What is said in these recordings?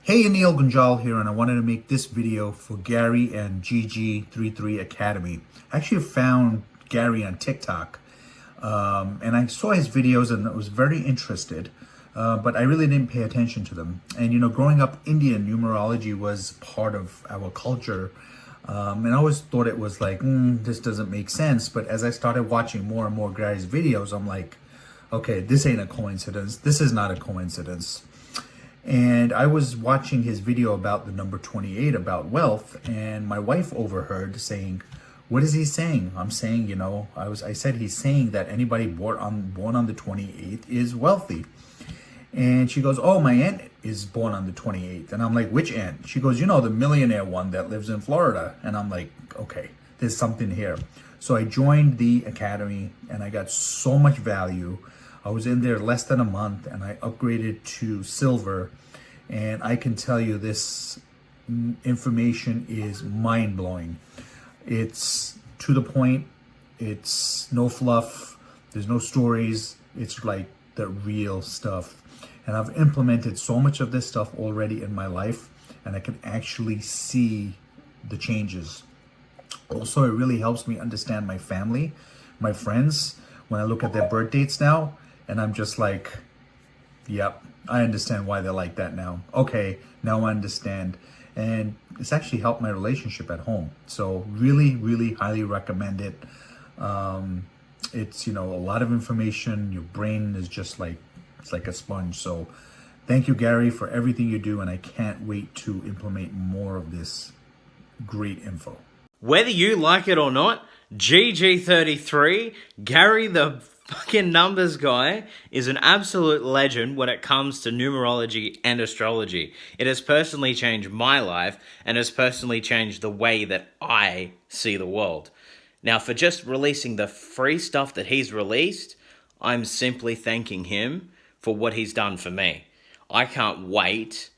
Hey, Anil Gunjal here, and I wanted to make this video for Garry and GG33 Academy. I actually found Garry on TikTok, and I saw his videos and I was very interested, but I really didn't pay attention to them. And growing up Indian, numerology was part of our culture, and I always thought it was like, this doesn't make sense. But as I started watching more and more Garry's videos, I'm like, okay, this ain't a coincidence. This is not a coincidence. And I was watching his video about the number 28, about wealth, and my wife overheard saying, "What is he saying?" I'm saying, I said he's saying that anybody born on the 28th is wealthy. And she goes, "Oh, my aunt is born on the 28th." And I'm like, "Which aunt?" She goes, "The millionaire one that lives in Florida." And I'm like, "Okay, there's something here." So I joined the academy and I got so much value. I was in there less than a month and I upgraded to silver. And I can tell you this information is mind blowing. It's to the point, it's no fluff, there's no stories, it's like the real stuff. And I've implemented so much of this stuff already in my life, and I can actually see the changes. Also, it really helps me understand my family, my friends, when I look at their birth dates now, and I'm just like, yep, I understand why they're like that now. Okay, now I understand. And it's actually helped my relationship at home. So really, really highly recommend it. It's, a lot of information. Your brain is just like, it's like a sponge. So thank you, Garry, for everything you do. And I can't wait to implement more of this great info. Whether you like it or not, GG33, Garry the fucking numbers guy, is an absolute legend when it comes to numerology and astrology. It has personally changed my life and has personally changed the way that I see the world. Now, for just releasing the free stuff that he's released, I'm simply thanking him for what he's done for me. I can't wait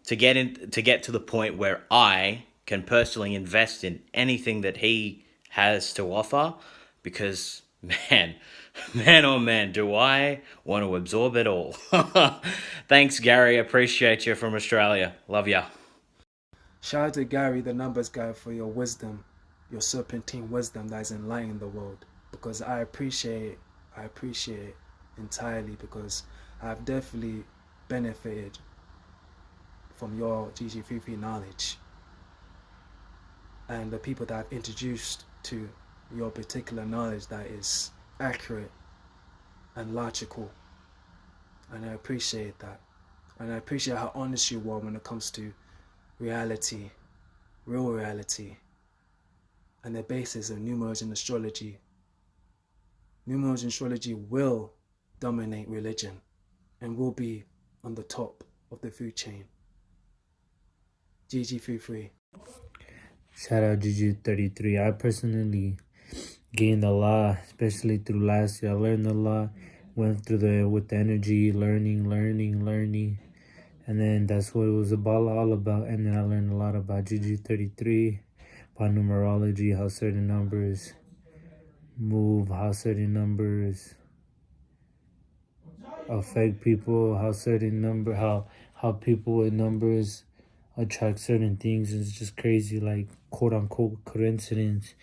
to get to the point where I can personally invest in anything that he has to offer, because man, oh man, do I want to absorb it all. Thanks, Garry. Appreciate you from Australia. Love ya. Shout out to Garry, the numbers guy, for your wisdom, your serpentine wisdom that is enlightening the world. Because I appreciate it entirely, because I've definitely benefited from your GG33 knowledge and the people that I've introduced to your particular knowledge that is accurate and logical. And I appreciate that. And I appreciate how honest you are when it comes to reality, real reality, and the basis of numerology and astrology. Numerology and astrology will dominate religion and will be on the top of the food chain. GG33. Shout out GG33. I personally gained a lot, especially through last year. I learned a lot. Went through with the energy, learning. And then that's what it was all about. And then I learned a lot about GG33, about numerology, how certain numbers move, how certain numbers affect people, how people with numbers attract certain things. It's just crazy, like quote unquote coincidence,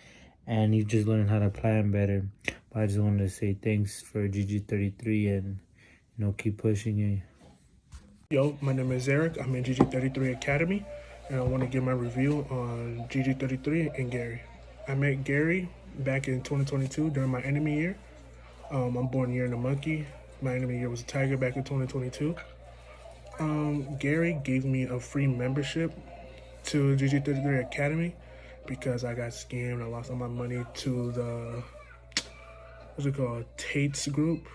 and you just learn how to plan better. But I just wanted to say thanks for GG33 and keep pushing it. Yo, my name is Eric. I'm in GG33 Academy, and I want to give my review on GG33 and Garry. I met Garry back in 2022 during my enemy year. I'm born year in a monkey. My enemy year was a tiger back in 2022. Garry gave me a free membership to GG33 Academy because I got scammed. I lost all my money to the, what's it called, Tate's group.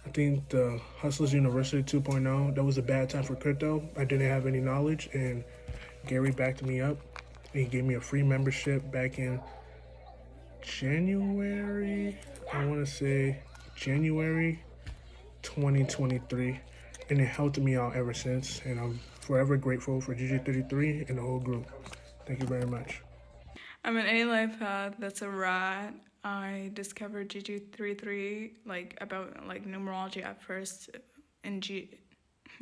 I think the Hustlers University 2.0, that was a bad time for crypto. I didn't have any knowledge, and Garry backed me up. He gave me a free membership back in January, I want to say January 2023. And it helped me out ever since, and I'm forever grateful for GG33 and the whole group. Thank you very much. I'm an A-life path that's a rat. I discovered GG33 about numerology at first in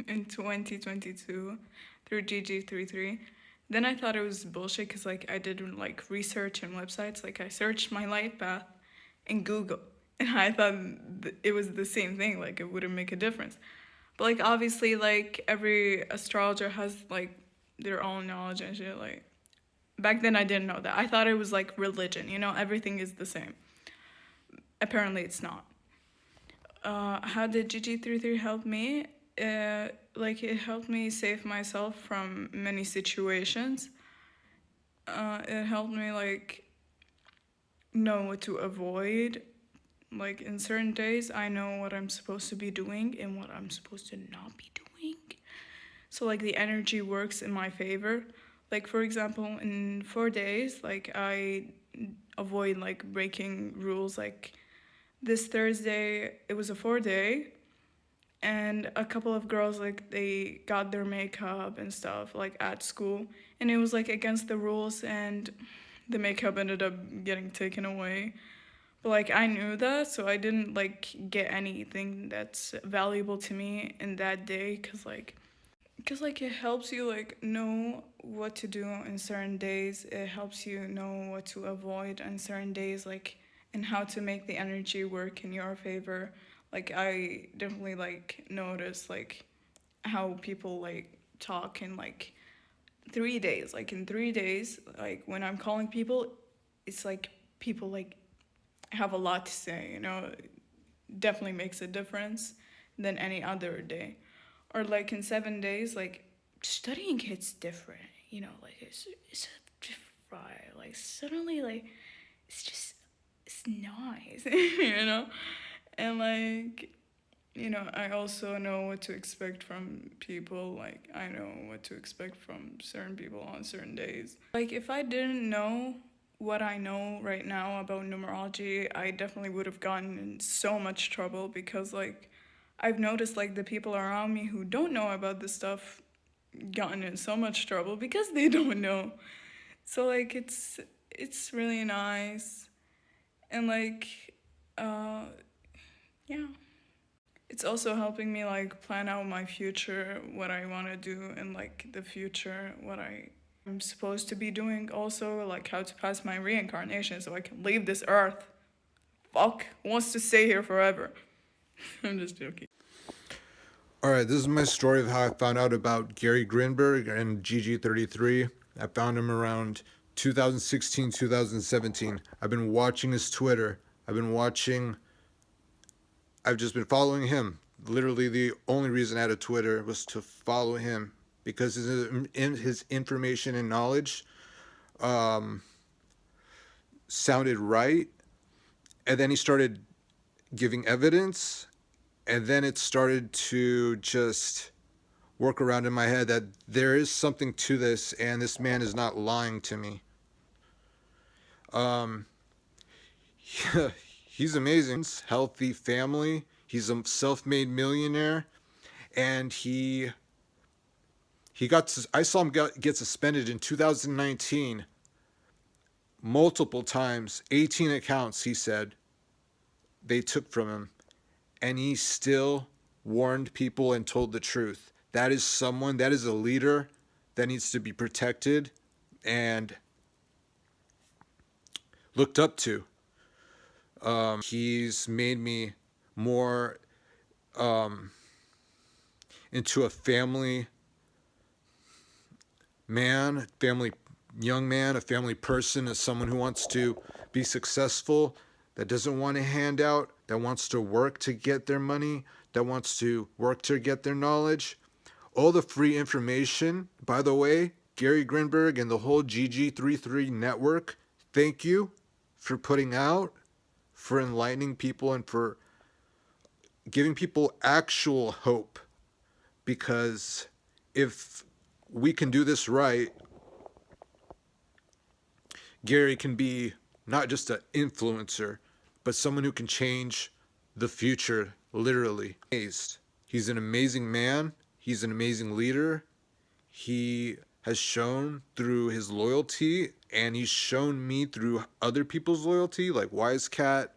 in 2022 through GG33. Then I thought it was bullshit because like I did like research and websites. Like I searched my life path in Google, and I thought it was the same thing. Like it wouldn't make a difference. But like obviously like every astrologer has like their own knowledge and shit. Like back then I didn't know that. I thought it was like religion. You know, everything is the same. Apparently it's not. How did GG33 help me? Like it helped me save myself from many situations. It helped me like know what to avoid. Like in certain days I know what I'm supposed to be doing and what I'm supposed to not be doing. So like the energy works in my favor. Like for example, in 4 days, like I avoid like breaking rules. Like this Thursday, it was a 4-day, and a couple of girls like they got their makeup and stuff like at school, and it was like against the rules, and the makeup ended up getting taken away. But like I knew that, so I didn't like get anything that's valuable to me in that day, because like it helps you like know what to do in certain days. It helps you know what to avoid in certain days, like, and how to make the energy work in your favor. Like I definitely like notice like how people like talk in like 3 days. Like in 3 days, like when I'm calling people, it's like people like have a lot to say, you know. Definitely makes a difference than any other day. Or like in 7 days, like studying hits different, you know, like it's a different, like suddenly like it's nice, you know. And like, you know, I also know what to expect from people. Like I know what to expect from certain people on certain days. Like if I didn't know what I know right now about numerology, I definitely would have gotten in so much trouble, because like I've noticed like the people around me who don't know about this stuff gotten in so much trouble because they don't know. So like it's really nice. And like yeah. It's also helping me like plan out my future, what I want to do in like the future, what I'm supposed to be doing, also like how to pass my reincarnation so I can leave this earth. Fuck, who wants to stay here forever? I'm just joking. All right, this is my story of how I found out about Garry Grinberg and GG33. I found him around 2016, 2017. I've been watching his Twitter. I've just been following him. Literally the only reason I had a Twitter was to follow him, because his information and knowledge sounded right. And then he started giving evidence, and then it started to just work around in my head that there is something to this, and this man is not lying to me. He's amazing. Healthy family. He's a self-made millionaire, and I saw him get suspended in 2019 multiple times. 18 accounts, he said, they took from him, and he still warned people and told the truth. That is a leader that needs to be protected and looked up to. He's made me more into a family man, young man, a family person, as someone who wants to be successful, that doesn't want a handout, that wants to work to get their money, that wants to work to get their knowledge. All the free information, by the way, Garry Grinberg and the whole GG33 network, thank you for putting out, for enlightening people, and for giving people actual hope. Because if we can do this right, Garry can be not just an influencer, but someone who can change the future, literally. He's an amazing man. He's an amazing leader. He has shown through his loyalty, and he's shown me through other people's loyalty, like Wise Cat,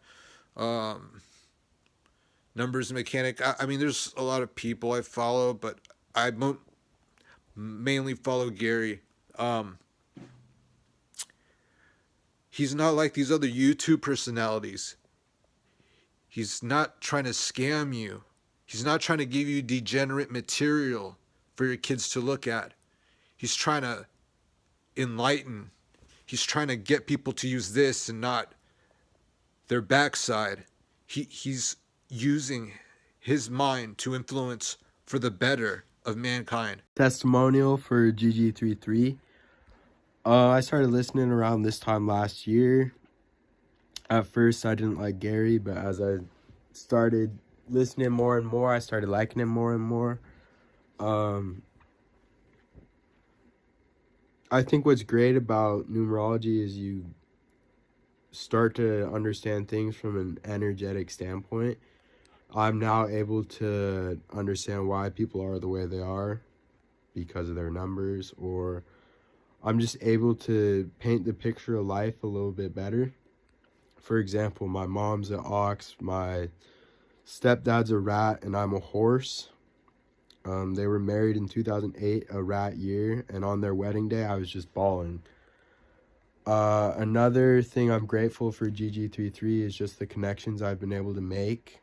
numbers mechanic. I mean, there's a lot of people I follow, but I mainly follow Garry. He's not like these other YouTube personalities. He's not trying to scam you. He's not trying to give you degenerate material for your kids to look at. He's trying to enlighten. He's trying to get people to use this and not their backside. He's using his mind to influence for the better of mankind. Testimonial for GG33. I started listening around this time last year. At first, I didn't like Garry, but as I started listening more and more, I started liking him more and more. I think what's great about numerology is you start to understand things from an energetic standpoint. I'm now able to understand why people are the way they are because of their numbers, or I'm just able to paint the picture of life a little bit better. For example, my mom's an ox, my stepdad's a rat, and I'm a horse. They were married in 2008, a rat year, and on their wedding day, I was just bawling. Another thing I'm grateful for GG33 is just the connections I've been able to make.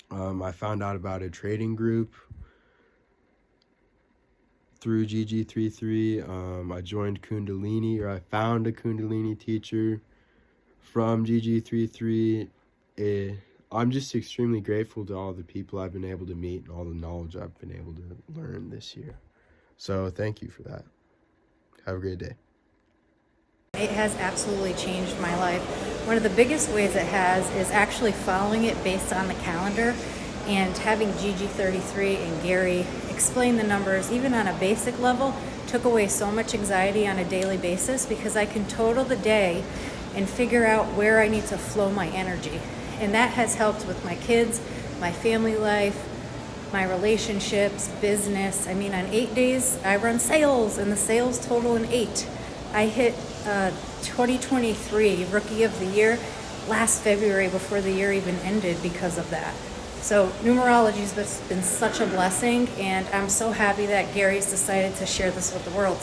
I found out about a trading group through GG33. I joined Kundalini, or I found a Kundalini teacher from GG33. I'm just extremely grateful to all the people I've been able to meet and all the knowledge I've been able to learn this year. So thank you for that. Have a great day. It has absolutely changed my life. One of the biggest ways it has is actually following it based on the calendar, and having GG33 and Garry explain the numbers, even on a basic level, took away so much anxiety on a daily basis, because I can total the day and figure out where I need to flow my energy. And that has helped with my kids, my family life, my relationships, business. I mean, on 8 days, I run sales, and the sales total in 8. I hit 2023 Rookie of the Year last February before the year even ended because of that. So numerology has been such a blessing, and I'm so happy that Garry's decided to share this with the world.